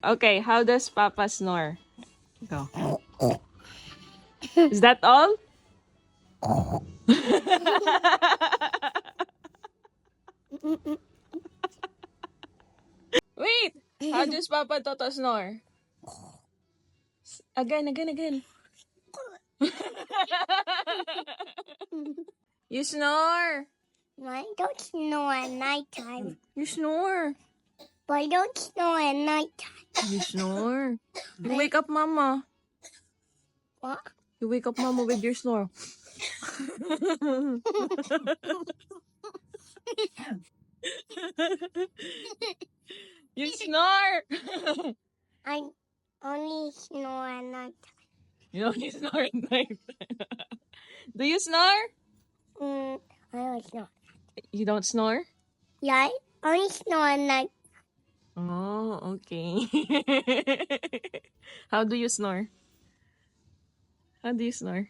Okay, how does Papa snore? Go. Is that all? Wait! How does Papa Toto snore? Again. You snore. I don't snore at nighttime. You snore. But I don't snore at nighttime. You snore. You wake up Mama. What? You wake up Mama with your snore. You snore. I only snore at nighttime. You only snore at night. Do you snore? I don't snore. You don't snore? Yeah, I only snore at night. Oh, okay. How do you snore? How do you snore?